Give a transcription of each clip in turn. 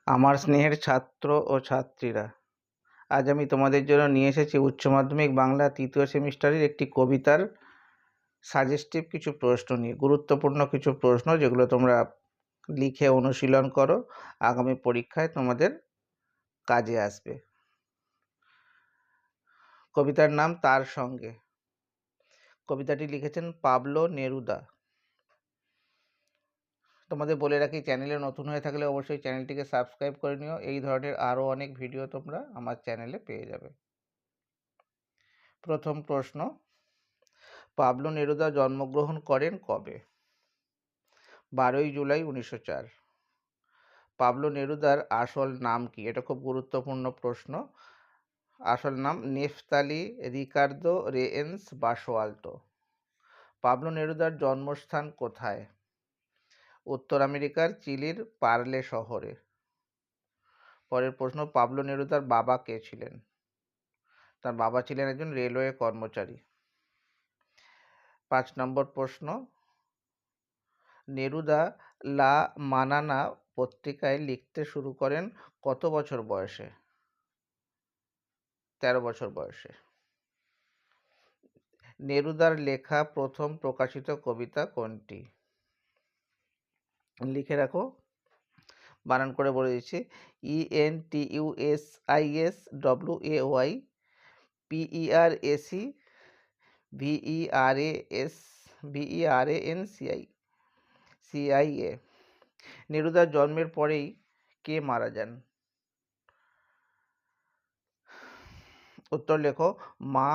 আমার স্নেহের ছাত্র ও ছাত্রীরা, আজ আমি তোমাদের জন্য নিয়ে এসেছি উচ্চ মাধ্যমিক বাংলা তৃতীয় সেমিস্টারের একটি কবিতার সাজেস্টিভ কিছু প্রশ্ন নিয়ে। গুরুত্বপূর্ণ কিছু প্রশ্ন যেগুলো তোমরা লিখে অনুশীলন করো, আগামী পরীক্ষায় তোমাদের কাজে আসবে। কবিতার নাম তার সঙ্গে। কবিতাটি লিখেছেন পাবলো নেরুদা। তোমাদের বলে রাখি, চ্যানেলে নতুন হয়ে থাকলে অবশ্যই চ্যানেলটিকে সাবস্ক্রাইব করে নিও। এই ধরনের আরও অনেক ভিডিও তোমরা আমার চ্যানেলে পেয়ে যাবে। প্রথম প্রশ্ন, পাবলো নেরুদা জন্মগ্রহণ করেন কবে? 12ই জুলাই 1904। পাবলো নেরুদার আসল নাম কি? এটা খুব গুরুত্বপূর্ণ প্রশ্ন। আসল নাম নেফতালি রিকার্দো রেয়েন্স বাসোয়াল্টো। পাবলো নেরুদার জন্মস্থান কোথায়? উত্তর আমেরিকার চিলির পার্লে শহরে। পরের প্রশ্ন, পাবলো নেরুদার বাবা কে ছিলেন? তার বাবা ছিলেন একজন রেলওয়ে কর্মচারী। 5 নম্বর প্রশ্ন, নেরুদা লা মানানা পত্রিকায় লিখতে শুরু করেন কত বছর বয়সে? 13 বছর বয়সে। নেরুদার লেখা প্রথম প্রকাশিত কবিতা কোনটি? লিখে রাখো, বানান করে বলে দিচ্ছি। ENTUSISWAY PERACVERANCIA। নেরুদার জন্মের পরেই কে মারা যান? উত্তর লেখো, মা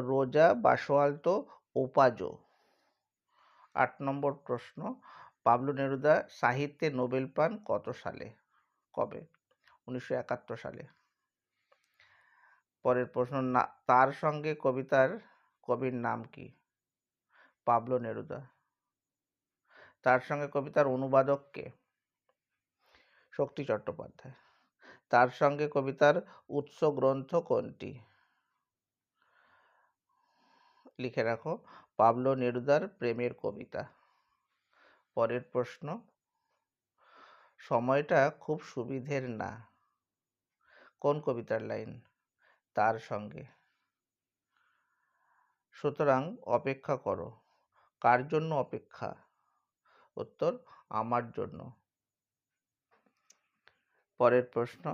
রোজা বাসোয়াল্তো ওপাজো। 8 নম্বর প্রশ্ন, পাবলো নেরুদা সাহিত্যে নোবেল পান কত সালে? কবে? 1971 সালে। পরের প্রশ্ন, তার সঙ্গে কবিতার কবির নাম কি? Pablo Neruda. তার সঙ্গে কবিতার অনুবাদক কে? শক্তি চট্টোপাধ্যায়। তার সঙ্গে কবিতার উৎস গ্রন্থ কোনটি? লিখে রাখো, পাবলো নেরুদার প্রেমের কবিতা। পরের প্রশ্ন, সময়টা খুব সুবিধের না, কোন কবিতার লাইন? তার সঙ্গে। সুতরাং অপেক্ষা করো, কার জন্য অপেক্ষা? উত্তর, আমার জন্য। পরের প্রশ্ন,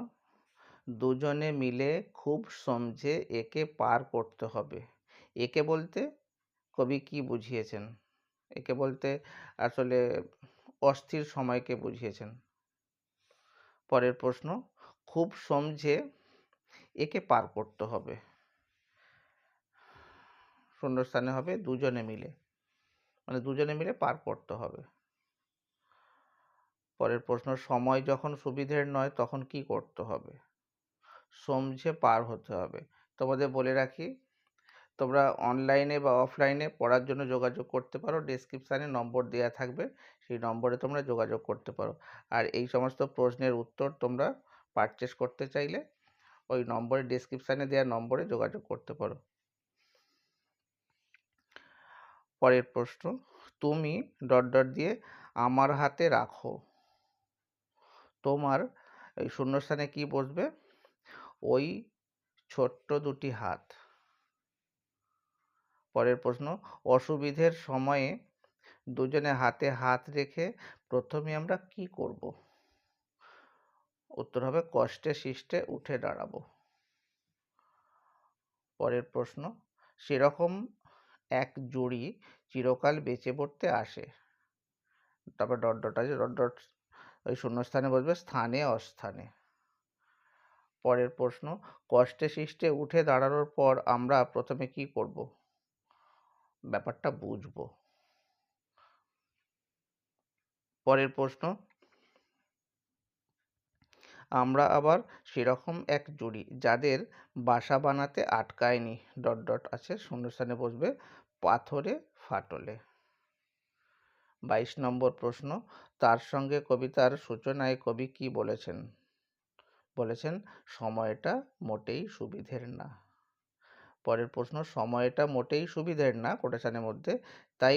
দুজনে মিলে খুব সমঝে একে পার করতে হবে। একে বলতে কবি কি বুঝিয়েছেন? একে বলতে আসলে অস্থির সময়কে বুঝিয়েছেন। পরের প্রশ্ন, খুব সমঝে একে পার করতে হবে, শূন্যস্থানে হবে দুজনে মিলে, মানে দুজনে মিলে পার করতে হবে। পরের প্রশ্ন, সময় যখন সুবিধের নয় তখন কি করতে হবে? সমঝে পার হতে হবে। তোমাদের বলে রাখি, তোমরা অনলাইনে বা অফলাইনে পড়ার জন্য যোগাযোগ করতে পারো। ডেসক্রিপশানে নম্বর দেওয়া থাকবে, সেই নম্বরে তোমরা যোগাযোগ করতে পারো। আর এই সমস্ত প্রশ্নের উত্তর তোমরা পারচেস করতে চাইলে ওই নম্বরে, ডেসক্রিপশানে দেওয়া নম্বরে যোগাযোগ করতে পারো। পরের প্রশ্ন, তুমি ... দিয়ে আমার হাতে রাখো। তোমার এই শূন্যস্থানে কি বসবে? ওই ছোট্ট দুটি হাত। পরের প্রশ্ন, অসুবিধের সময়ে দুজনে হাতে হাত রেখে প্রথমে আমরা কি করব? উত্তর হবে, কষ্টে শিষ্টে উঠে দাঁড়াবো। পরের প্রশ্ন, সেরকম এক জুড়ি চিরকাল বেঁচে পড়তে আসে। তারপর আছে, ওই শূন্যস্থানে বসবে স্থানে অস্থানে। পরের প্রশ্ন, কষ্টে শিষ্টে উঠে দাঁড়ানোর পর আমরা প্রথমে কি করব? ব্যাপারটা বুঝবো। পরের প্রশ্ন, আমরা আবার সেরকম এক জুড়ি যাদের বাসা বানাতে আটকায়নি... আছে, শূন্যস্থানে বসবে পাথরে ফাটলে। 22 নম্বর প্রশ্ন, তার সঙ্গে কবিতার সূচনায় কবি কি বলেছেন? বলেছেন, সময়টা মোটেই সুবিধের না। পরের প্রশ্ন, সময়টা মোটেই সুবিধের না কোটেশনের মধ্যে, তাই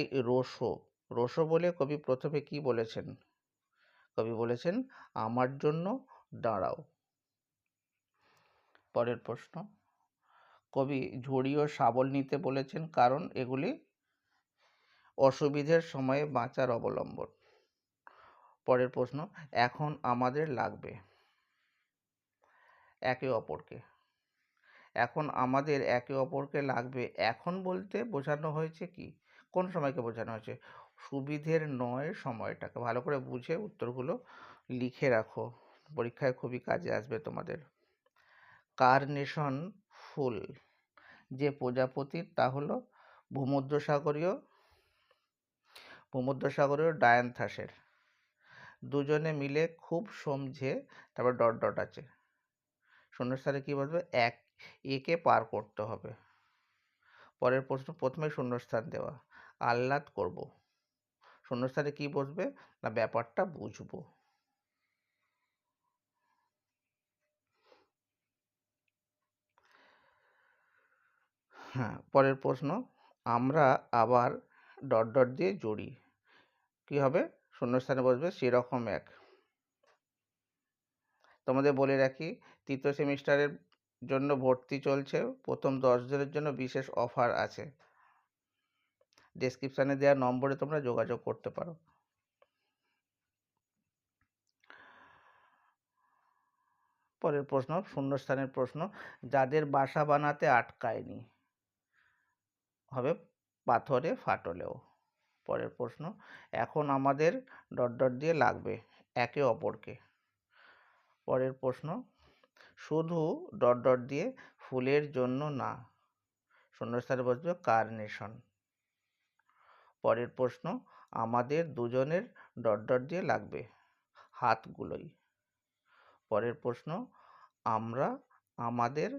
রোসো বলে কবি প্রথমে কি বলেছেন? কবি বলেছেন, আমার জন্য দাঁড়াও। পরের প্রশ্ন, কবি ঝুড়ি ও শাবল নিতে বলেছেন কারণ এগুলি অসুবিধের সময়ে বাঁচার অবলম্বন। পরের প্রশ্ন, এখন আমাদের লাগবে একে অপরকে। এখন আমাদের একে অপরকে লাগবে, এখন বলতে বোঝানো হয়েছে কি, কোন সময়কে বোঝানো হয়েছে? সুবিধের নয় সময়টাকে। ভালো করে বুঝে উত্তরগুলো লিখে রাখো, পরীক্ষায় খুবই কাজে আসবে তোমাদের। কার্নেশন ফুল যে প্রজাপতির, তা হলো ভূমধ্যসাগরীয় ডায়ান্থাসের। দুজনে মিলে খুব সমঝে, তারপর ডট ডট আছে, শূন্যস্থানে কি বলবে? একে পার করতে হবে। পরের প্রশ্ন, প্রথমে শূন্যস্থান দেওয়া, আহ্লাদ করব, শূন্যস্থানে কি বসবে? না ব্যাপারটা বুঝবো। হ্যাঁ, পরের প্রশ্ন, আমরা আবার ডট ডট দিয়ে জড়ি, কি হবে? শূন্যস্থানে বসবে সেরকম এক। তোমাদের বলে রাখি, তৃতীয় সেমিস্টারের জন্য ভর্তি চলছে, প্রথম 10 জনের জন্য বিশেষ অফার আছে। ডেসক্রিপশানে দেওয়া নম্বরে তোমরা যোগাযোগ করতে পারো। পরের প্রশ্ন, শূন্যস্থানের প্রশ্ন, যাদের বাসা বানাতে আটকায়নি, হবে পাথরে ফাটলেও। পরের প্রশ্ন, এখন আমাদের ডট ডট দিয়ে লাগবে একে অপরকে। পরের প্রশ্ন, শুধু ডট ডট দিয়ে ফুলের জন্য না, শূন্যস্থানে বসবে কার্নেশন। পরের প্রশ্ন, আমাদের দুজনের ডট ডট দিয়ে লাগবে হাতগুলোই। পরের প্রশ্ন, আমরা আমাদের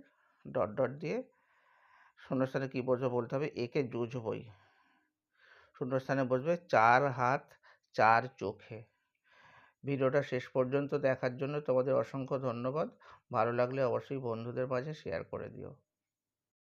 ডট ডট দিয়ে, শূন্যস্থানে কি বসবে বলতে হবে? একে জুঝবই। শূন্যস্থানে বসবে চার হাত চার চোখে। ভিডিওটা শেষ পর্যন্ত দেখার জন্য তোমাদের অসংখ্য ধন্যবাদ। ভালো লাগলে অবশ্যই বন্ধুদের মাঝে শেয়ার করে দিও।